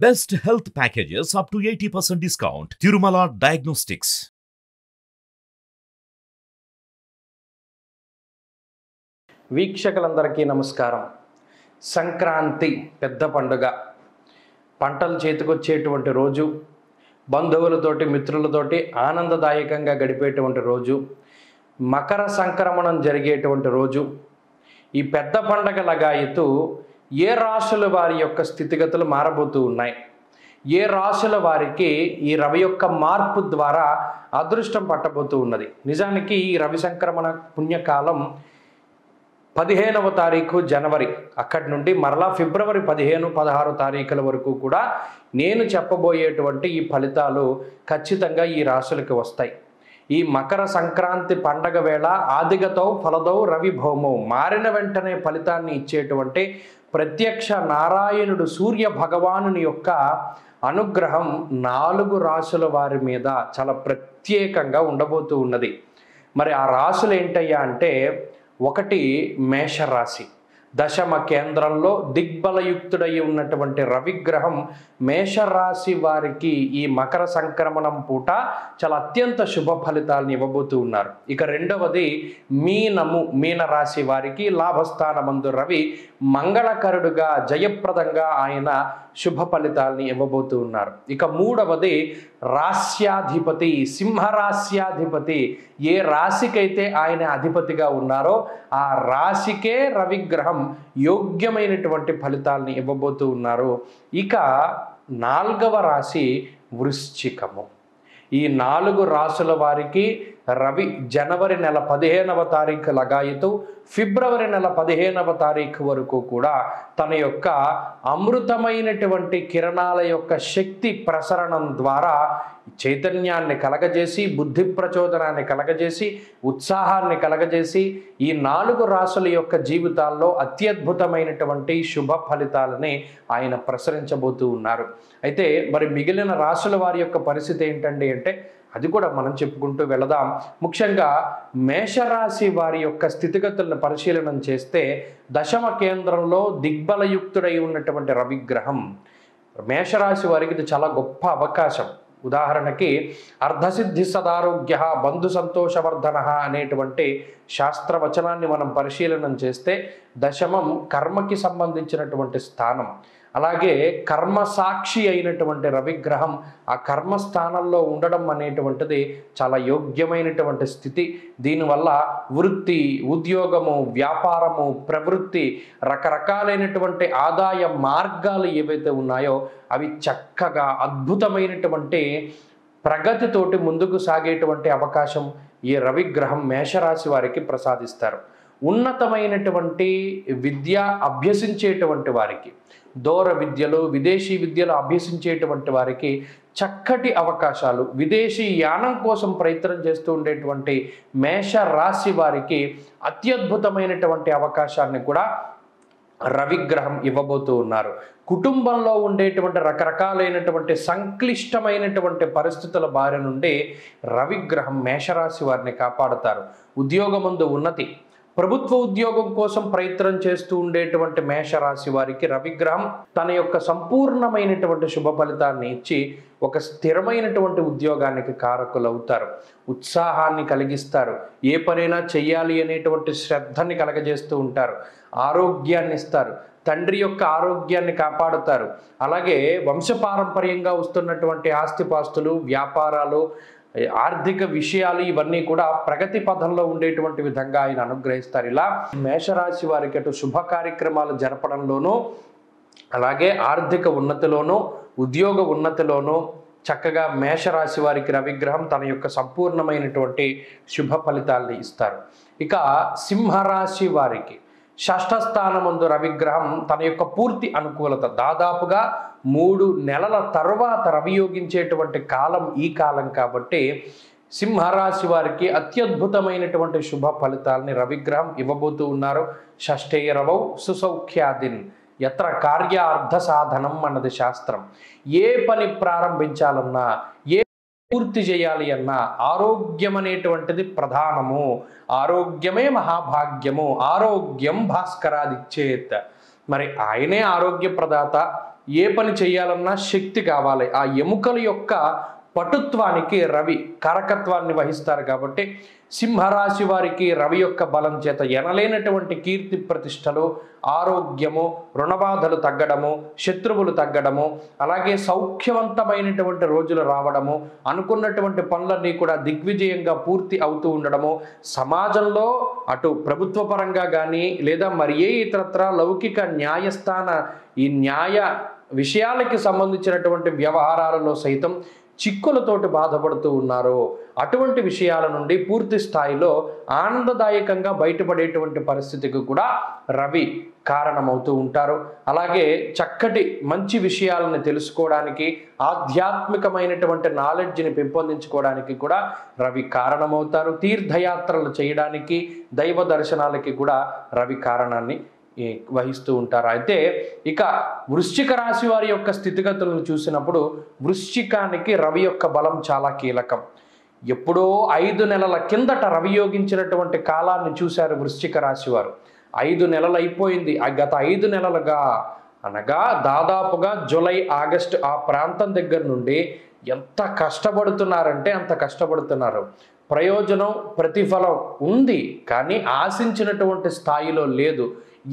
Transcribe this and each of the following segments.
Best health packages up to 80% discount. Tirumala Diagnostics. వీక్షకులందరికీ నమస్కారం. సంక్రాంతి పెద్ద పండుగ, పంటలు చేతికొచ్చేటువంటి రోజు, బంధువులతోటి మిత్రులతోటి ఆనందదాయకంగా గడిపేటువంటి రోజు, మకర సంక్రమణం జరిగేటువంటి రోజు. ఈ పెద్ద పండగ లగాయతు ఏ రాశుల వారి యొక్క స్థితిగతులు మారబోతూ ఉన్నాయి, ఏ రాశుల వారికి ఈ రవి యొక్క మార్పు ద్వారా అదృష్టం పట్టబోతూ ఉన్నది. నిజానికి ఈ రవి సంక్రమణ పుణ్యకాలం 15వ తారీఖు జనవరి, అక్కడి నుండి మరలా ఫిబ్రవరి 15, 16 తారీఖుల వరకు కూడా నేను చెప్పబోయేటువంటి ఈ ఫలితాలు ఖచ్చితంగా ఈ రాశులకి వస్తాయి. ఈ మకర సంక్రాంతి పండగ వేళ ఆదిగతో ఫలదో రవి భౌమో, మారిన వెంటనే ఫలితాన్ని ఇచ్చేటువంటి ప్రత్యక్ష నారాయణుడు సూర్య భగవానుని యొక్క అనుగ్రహం 4 రాశుల వారి మీద చాలా ప్రత్యేకంగా ఉండబోతూ ఉన్నది. మరి ఆ రాశులు ఏంటయ్యా అంటే, 1 మేషరాశి. దశమ కేంద్రంలో దిగ్బలయుక్తుడై ఉన్నటువంటి రవిగ్రహం మేషరాశి వారికి ఈ మకర సంక్రమణం పూట చాలా అత్యంత శుభ ఫలితాలను ఇవ్వబోతూ ఉన్నారు. ఇక 2వది మీనరాశి వారికి లాభస్థానమందు రవి మంగళకరుడుగా జయప్రదంగా ఆయన శుభ ఫలితాలని ఇవ్వబోతూ ఉన్నారు. ఇక 3వది రాశ్యాధిపతి, సింహరాశ్యాధిపతి. ఏ రాశికైతే ఆయన అధిపతిగా ఉన్నారో ఆ రాశికే రవిగ్రహం యోగ్యమైనటువంటి ఫలితాలని ఇవ్వబోతూ ఉన్నారు. ఇక 4వ రాశి వృశ్చికము. ఈ 4 రాశుల వారికి రవి జనవరి నెల 15వ తారీఖు లగాయతు ఫిబ్రవరి నెల 15వ తారీఖు వరకు కూడా తన యొక్క అమృతమైనటువంటి కిరణాల యొక్క శక్తి ప్రసరణం ద్వారా చైతన్యాన్ని కలగజేసి, బుద్ధి ప్రచోదనాన్ని కలగజేసి, ఉత్సాహాన్ని కలగజేసి ఈ 4 రాశుల యొక్క జీవితాల్లో అత్యద్భుతమైనటువంటి శుభ ఫలితాలని ఆయన ప్రసరించబోతూ ఉన్నారు. అయితే మరి మిగిలిన రాశుల వారి యొక్క పరిస్థితి ఏంటండి అంటే, అది కూడా మనం చెప్పుకుంటూ వెళదాం. ముఖ్యంగా మేషరాశి వారి యొక్క స్థితిగతులను పరిశీలన చేస్తే, దశమ కేంద్రంలో దిగ్బలయుక్తుడై ఉన్నటువంటి రవిగ్రహం మేషరాశి వారికి ఇది చాలా గొప్ప అవకాశం. ఉదాహరణకి అర్ధసిద్ధి సదారోగ్య బంధు సంతోషవర్ధన అనేటువంటి శాస్త్రవచనాన్ని మనం పరిశీలన చేస్తే, దశమం కర్మకి సంబంధించినటువంటి స్థానం. అలాగే కర్మసాక్షి అయినటువంటి రవిగ్రహం ఆ కర్మస్థానంలో ఉండడం అనేటువంటిది చాలా యోగ్యమైనటువంటి స్థితి. దీనివల్ల వృత్తి, ఉద్యోగము, వ్యాపారము, ప్రవృత్తి, రకరకాలైనటువంటి ఆదాయ మార్గాలు ఏవైతే ఉన్నాయో అవి చక్కగా అద్భుతమైనటువంటి ప్రగతితోటి ముందుకు సాగేటువంటి అవకాశం ఈ రవిగ్రహం మేషరాశి వారికి ప్రసాదిస్తారు. ఉన్నతమైనటువంటి విద్య అభ్యసించేటువంటి వారికి, దూర విద్యలు, విదేశీ విద్యలు అభ్యసించేటువంటి వారికి చక్కటి అవకాశాలు, విదేశీ యానం కోసం ప్రయత్నం చేస్తూ ఉండేటువంటి మేషరాశి వారికి అత్యద్భుతమైనటువంటి అవకాశాన్ని కూడా రవిగ్రహం ఇవ్వబోతూ ఉన్నారు. కుటుంబంలో ఉండేటువంటి రకరకాలైనటువంటి సంక్లిష్టమైనటువంటి పరిస్థితుల బారి నుండి రవిగ్రహం మేషరాశి వారిని కాపాడుతారు. ఉద్యోగమందు ఉన్నతి, ప్రభుత్వ ఉద్యోగం కోసం ప్రయత్నం చేస్తూ ఉండేటువంటి మేషరాశి వారికి రవిగ్రహం తన యొక్క సంపూర్ణమైనటువంటి శుభ ఫలితాన్ని ఇచ్చి ఒక స్థిరమైనటువంటి ఉద్యోగానికి కారకులవుతారు. ఉత్సాహాన్ని కలిగిస్తారు. ఏ పనైనా చెయ్యాలి అనేటువంటి శ్రద్ధని కలగజేస్తూ ఉంటారు. ఆరోగ్యాన్ని ఇస్తారు. తండ్రి యొక్క ఆరోగ్యాన్ని కాపాడుతారు. అలాగే వంశపారంపర్యంగా వస్తున్నటువంటి ఆస్తిపాస్తులు, వ్యాపారాలు, ఆర్థిక విషయాలు ఇవన్నీ కూడా ప్రగతి పథంలో ఉండేటువంటి విధంగా ఆయన అనుగ్రహిస్తారు. ఇలా మేషరాశి వారికి అటు శుభ కార్యక్రమాలు జరపడంలోనూ, అలాగే ఆర్థిక ఉన్నతిలోనూ, ఉద్యోగ ఉన్నతిలోనూ చక్కగా మేషరాశి వారికి రవిగ్రహం తన యొక్క సంపూర్ణమైనటువంటి శుభ ఫలితాల్ని ఇస్తారు. ఇక సింహరాశి వారికి షష్ఠ స్థానమందు రవిగ్రహం తన యొక్క పూర్తి అనుకూలత, దాదాపుగా 3 నెలల తర్వాత రవియోగించేటువంటి కాలం ఈ కాలం కాబట్టి సింహరాశి వారికి అత్యద్భుతమైనటువంటి శుభ ఫలితాలని రవిగ్రహం ఇవ్వబోతూ ఉన్నారు. షష్ఠే రవౌ సుసౌఖ్యాదిన్ ఎత్ర కార్యార్థ సాధనం అన్నది శాస్త్రం. ఏ పని ప్రారంభించాలన్నా, ఏ పూర్తి చేయాలి అన్న ఆరోగ్యం అనేటువంటిది ప్రధానము. ఆరోగ్యమే మహాభాగ్యము. ఆరోగ్యం భాస్కరాదిచ్చేత్. మరి ఆయనే ఆరోగ్య ప్రదాత. ఏ పని చేయాలన్నా శక్తి కావాలి. ఆ ఎముకల యొక్క పటుత్వానికి రవి కారకత్వాన్ని వహిస్తారు కాబట్టి సింహరాశి వారికి రవి యొక్క బలం చేత ఎనలేనటువంటి కీర్తి ప్రతిష్టలు, ఆరోగ్యము, రుణబాధలు తగ్గడము, శత్రువులు తగ్గడము, అలాగే సౌఖ్యవంతమైనటువంటి రోజులు రావడము, అనుకున్నటువంటి పనులన్నీ కూడా దిగ్విజయంగా పూర్తి అవుతూ ఉండడము, సమాజంలో అటు ప్రభుత్వ పరంగా కానీ లేదా మరి ఏ ఇతరత్ర లౌకిక న్యాయస్థాన ఈ న్యాయ విషయాలకి సంబంధించినటువంటి వ్యవహారాలలో సైతం చిక్కులతోటి బాధపడుతూ ఉన్నారో అటువంటి విషయాల నుండి పూర్తి స్థాయిలో ఆనందదాయకంగా బయటపడేటువంటి పరిస్థితికి కూడా రవి కారణమవుతూ ఉంటారు. అలాగే చక్కటి మంచి విషయాలను తెలుసుకోవడానికి, ఆధ్యాత్మికమైనటువంటి నాలెడ్జ్ని పెంపొందించుకోవడానికి కూడా రవి కారణమవుతారు. తీర్థయాత్రలు చేయడానికి, దైవ దర్శనాలకి కూడా రవి కారణాన్ని వహిస్తూ ఉంటారు. అయితే ఇక వృశ్చిక రాశి వారి యొక్క స్థితిగతులను చూసినప్పుడు వృశ్చికానికి రవి యొక్క బలం చాలా కీలకం. ఎప్పుడో 5 నెలల కిందట రవి యోగించినటువంటి కాలాన్ని చూశారు వృశ్చిక రాశి వారు. 5 నెలలు అయిపోయింది. గత 5 నెలలుగా అనగా దాదాపుగా జూలై, ఆగస్టు ఆ ప్రాంతం దగ్గర నుండి ఎంత కష్టపడుతున్నారంటే అంత కష్టపడుతున్నారు. ప్రయోజనం, ప్రతిఫలం ఉంది, కానీ ఆశించినటువంటి స్థాయిలో లేదు.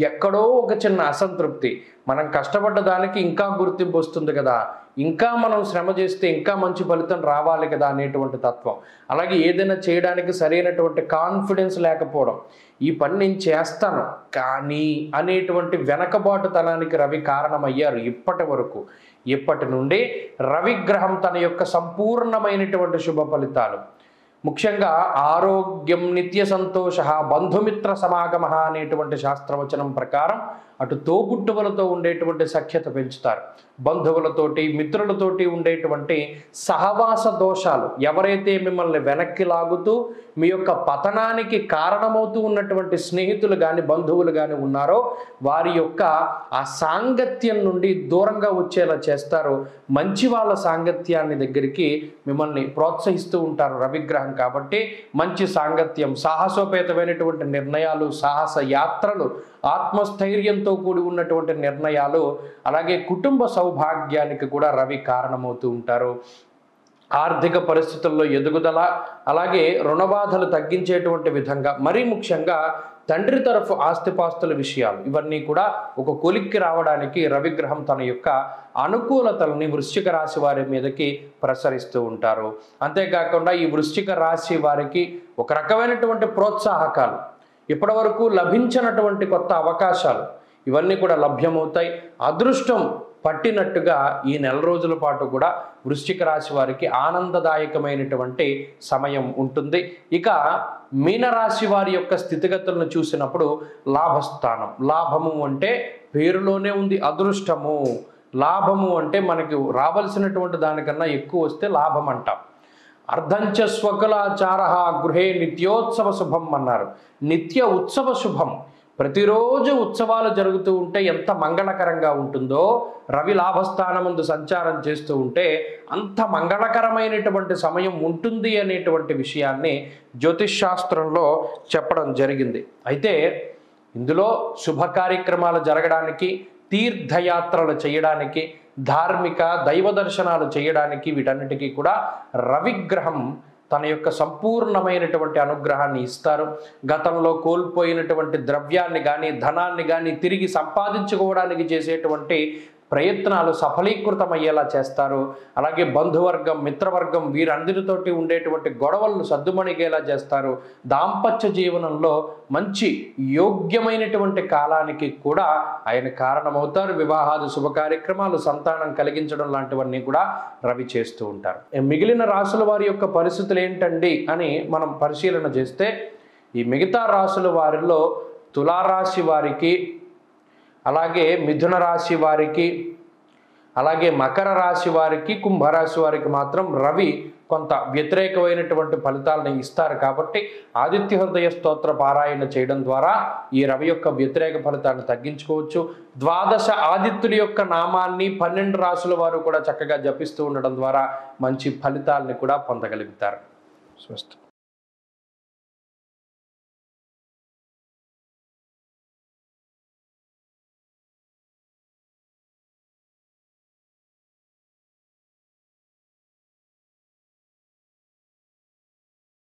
ఎక్కడో ఒక చిన్న అసంతృప్తి. మనం కష్టపడ్డ దానికి ఇంకా గుర్తింపు వస్తుంది కదా, ఇంకా మనం శ్రమ చేస్తే ఇంకా మంచి ఫలితం రావాలి కదా అనేటువంటి తత్వం. అలాగే ఏదైనా చేయడానికి సరైనటువంటి కాన్ఫిడెన్స్ లేకపోవడం, ఈ పని నేను చేస్తాను కానీ అనేటువంటి వెనకబాటుతనానికి రవి కారణమయ్యారు ఇప్పటి వరకు. ఇప్పటి నుండి రవిగ్రహం తన యొక్క సంపూర్ణమైనటువంటి శుభ ఫలితాలు, ముఖ్యంగా ఆరోగ్యం, నిత్య సంతోష, బంధుమిత్ర సమాగమ అనేటువంటి శాస్త్రవచనం ప్రకారం అటు తోబుట్టువులతో ఉండేటువంటి సఖ్యత పెంచుతారు. బంధువులతోటి, మిత్రులతోటి ఉండేటువంటి సహవాస దోషాలు, ఎవరైతే మిమ్మల్ని వెనక్కి లాగుతూ మీ యొక్క పతనానికి కారణమవుతూ ఉన్నటువంటి స్నేహితులు కానీ బంధువులు కానీ ఉన్నారో వారి యొక్క ఆ సాంగత్యం నుండి దూరంగా వచ్చేలా చేస్తారు. మంచి వాళ్ళ సాంగత్యాన్ని దగ్గరికి మిమ్మల్ని ప్రోత్సహిస్తూ ఉంటారు రవిగ్రహం. కాబట్టి మంచి సాంగత్యం, సాహసోపేతమైనటువంటి నిర్ణయాలు, సాహస యాత్రలు, ఆత్మస్థైర్యంతో కూడి ఉన్నటువంటి నిర్ణయాలు, అలాగే కుటుంబ సౌభాగ్యానికి కూడా రవి కారణమవుతూ ఉంటారు. ఆర్థిక పరిస్థితుల్లో ఎదుగుదల, అలాగే రుణబాధలు తగ్గించేటువంటి విధంగా, మరీ ముఖ్యంగా తండ్రి తరఫు ఆస్తిపాస్తుల విషయాలు, ఇవన్నీ కూడా ఒక కొలిక్కి రావడానికి రవిగ్రహం తన యొక్క అనుకూలతలని వృశ్చిక రాశి వారి మీదకి ప్రసరిస్తూ ఉంటారు. అంతేకాకుండా ఈ వృశ్చిక రాశి వారికి ఒక రకమైనటువంటి ప్రోత్సాహకాలు, ఇప్పటి వరకు లభించినటువంటి కొత్త అవకాశాలు, ఇవన్నీ కూడా లభ్యమవుతాయి. అదృష్టం పట్టినట్టుగా ఈ నెల రోజుల పాటు కూడా వృశ్చిక రాశి వారికి ఆనందదాయకమైనటువంటి సమయం ఉంటుంది. ఇక మీనరాశి వారి యొక్క స్థితిగతులను చూసినప్పుడు లాభస్థానం, లాభము అంటే పేరులోనే ఉంది అదృష్టము. లాభము అంటే మనకి రావాల్సినటువంటి దానికన్నా ఎక్కువ వస్తే లాభం అంటాం. అర్ధంచ స్వకులాచార గృహే నిత్యోత్సవ శుభం అన్నారు. నిత్య ఉత్సవ శుభం, ప్రతిరోజు ఉత్సవాలు జరుగుతూ ఉంటే ఎంత మంగళకరంగా ఉంటుందో, రవి లాభస్థానం ముందు సంచారం చేస్తూ ఉంటే అంత మంగళకరమైనటువంటి సమయం ఉంటుంది అనేటువంటి విషయాన్ని జ్యోతిష్ శాస్త్రంలో చెప్పడం జరిగింది. అయితే ఇందులో శుభ కార్యక్రమాలు జరగడానికి, తీర్థయాత్రలు చేయడానికి, ధార్మిక దైవ దర్శనాలు చేయడానికి, వీటన్నిటికీ కూడా రవిగ్రహం తన యొక్క సంపూర్ణమైనటువంటి అనుగ్రహాన్ని ఇస్తారు. గతంలో కోల్పోయినటువంటి ద్రవ్యాన్ని కానీ, ధనాన్ని కానీ తిరిగి సంపాదించుకోవడానికి చేసేటువంటి ప్రయత్నాలు సఫలీకృతమయ్యేలా చేస్తారు. అలాగే బంధువర్గం, మిత్రవర్గం వీరందరితోటి ఉండేటువంటి గొడవలను సద్దుమణిగేలా చేస్తారు. దాంపత్య జీవనంలో మంచి యోగ్యమైనటువంటి కాలానికి కూడా ఆయన కారణమవుతారు. వివాహాది శుభ కార్యక్రమాలు, సంతానం కలిగించడం లాంటివన్నీ కూడా రవి చేస్తూ ఉంటారు. మిగిలిన రాశుల వారి యొక్క పరిస్థితులు ఏంటండి అని మనం పరిశీలన చేస్తే, ఈ మిగతా రాశుల వారిలో తులారాశి వారికి, అలాగే మిథున రాశి వారికి, అలాగే మకర రాశి వారికి, కుంభరాశి వారికి మాత్రం రవి కొంత వ్యతిరేకమైనటువంటి ఫలితాలను ఇస్తారు. కాబట్టి ఆదిత్య హృదయ స్తోత్ర పారాయణ చేయడం ద్వారా ఈ రవి యొక్క వ్యతిరేక ఫలితాన్ని తగ్గించుకోవచ్చు. ద్వాదశ ఆదిత్యుల యొక్క నామాన్ని 12 రాశుల వారు కూడా చక్కగా జపిస్తూ ఉండడం ద్వారా మంచి ఫలితాలని కూడా పొందగలుగుతారు. స్వస్తి.